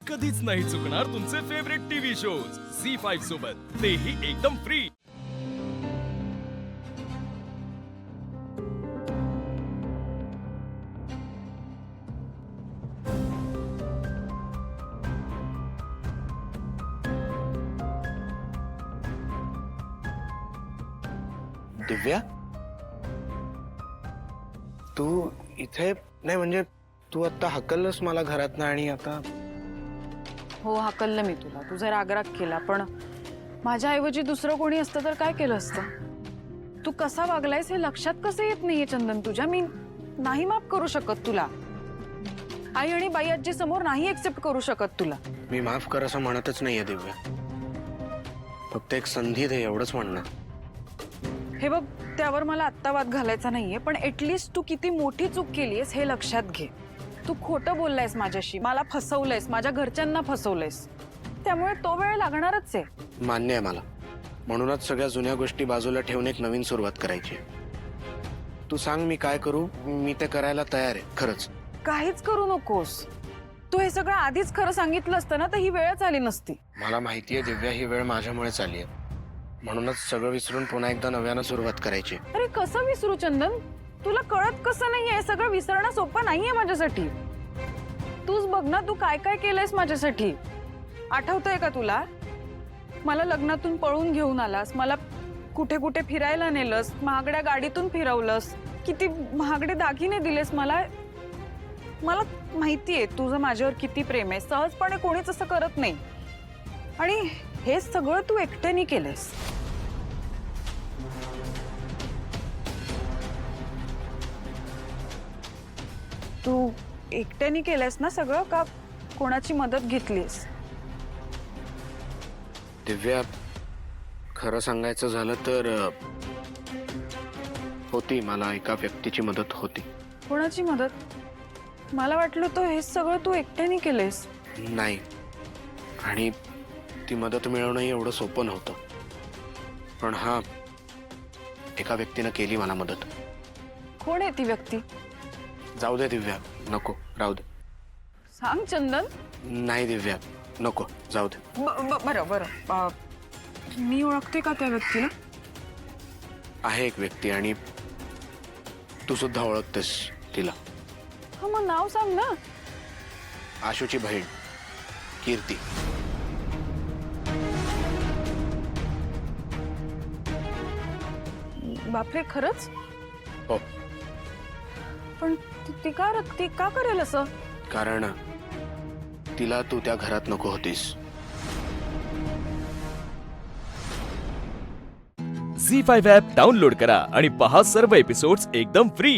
कधीच नाही चुकणार तुमचे फेवरेट टीव्ही शोज झी5 सोबत, तेही एकदम फ्री। दिव्या, तू इथे नाही म्हणजे तू आता हकललंस मला घरातनं आणि आता हो हाकललं मी तुला, तुझा रागराग केला, पण माझ्याऐवजी दुसरं कोणी असतं तर काय केलं असतं? तू कसा वागलायस हे लक्षात कसं येत नाहीये चंदन तुझ्या? मी नाही माफ करू शकत तुला, आई आणि बाई आजी समोर नाही एक्सेप्ट करू शकत तुला। मी माफ कर असं म्हणतच नाहीये दिव्या, फक्त एक संधी दे एवढंच म्हणणं। हे बघ, त्यावर मला आत्ता वाद घालायचा नाहीये, पण ऍटलीस्ट तू किती मोठी चूक केलीयस हे लक्षात घे। तू खोटं बोललायस माझ्याशी, मला फसवलंयस, माझ्या घरच्यांना फसवलंयस, त्यामुळे तो वेळ लागणारच आहे। मान्य आहे मला, म्हणूनच सगळ्या जुन्या गोष्टी बाजूला ठेवून एक नवीन सुरुवात करायची। तू सांग मी काय करू, मी ते करायला तयार आहे खरंच। काहीच करू नकोस, तू हे सगळं आधीच खरं सांगितलं असतं ना तर ही वेळच आली नसती। मला माहितीये दिव्या, ही वेळ माझ्यामुळेच आली आहे, म्हणूनच सगळं विसरून पुन्हा एकदा नव्यानं सुरुवात करायची। अरे कसं विसरू चंदन, तुला कळत कसं नाहीये? सगळं विसरणं सोपं नाहीये माझ्यासाठी। तूच बघ ना, तू काय काय केलंयस माझ्यासाठी। आठवतंय का तुला? मला लग्नातून पळून घेऊन आलास, मला कुठे कुठे फिरायला नेलंस, महागड्या गाडीतून फिरवलंस, किती महागडे दागिने दिलेस मला। मला माहितीये तुझं माझ्यावर किती प्रेम आहे, सहजपणे कोणीच असं करत नाही, आणि हे सगळं तू एकट्याने केलंयस। तू एकट्याने केलंयस ना सगळं, का कोणाची मदत घेतलीस? दिव्या, खरं सांगायचं झालं तर होती, मला एका व्यक्तीची मदत होती। कोणाची मदत? मला वाटलं तो हे सगळं तू एकट्याने केलंयस। नाही, आणि ती मदत मिळवणं एवढं सोपं नव्हतं, पण हा, एका व्यक्तीनं केली मला मदत। कोण आहे ती व्यक्ती? जाऊ दे दिव्या, नको, राहू दे। सांग चंदन। नाही दिव्या, नको, जाऊ दे। बरं बरं, मी ओळखते का त्या व्यक्तीला? आहे एक व्यक्ती, आणि तू सुद्धा ओळखतेस तिला। हा, मग नाव सांग ना। आशूची बहीण कीर्ती। बापरे, खरंच? हो, पण ती का करेल असं? कारण तिला तू त्या घरात नको होतीस। झी5 ॲप डाउनलोड करा आणि पहा सर्व एपिसोड्स एकदम फ्री।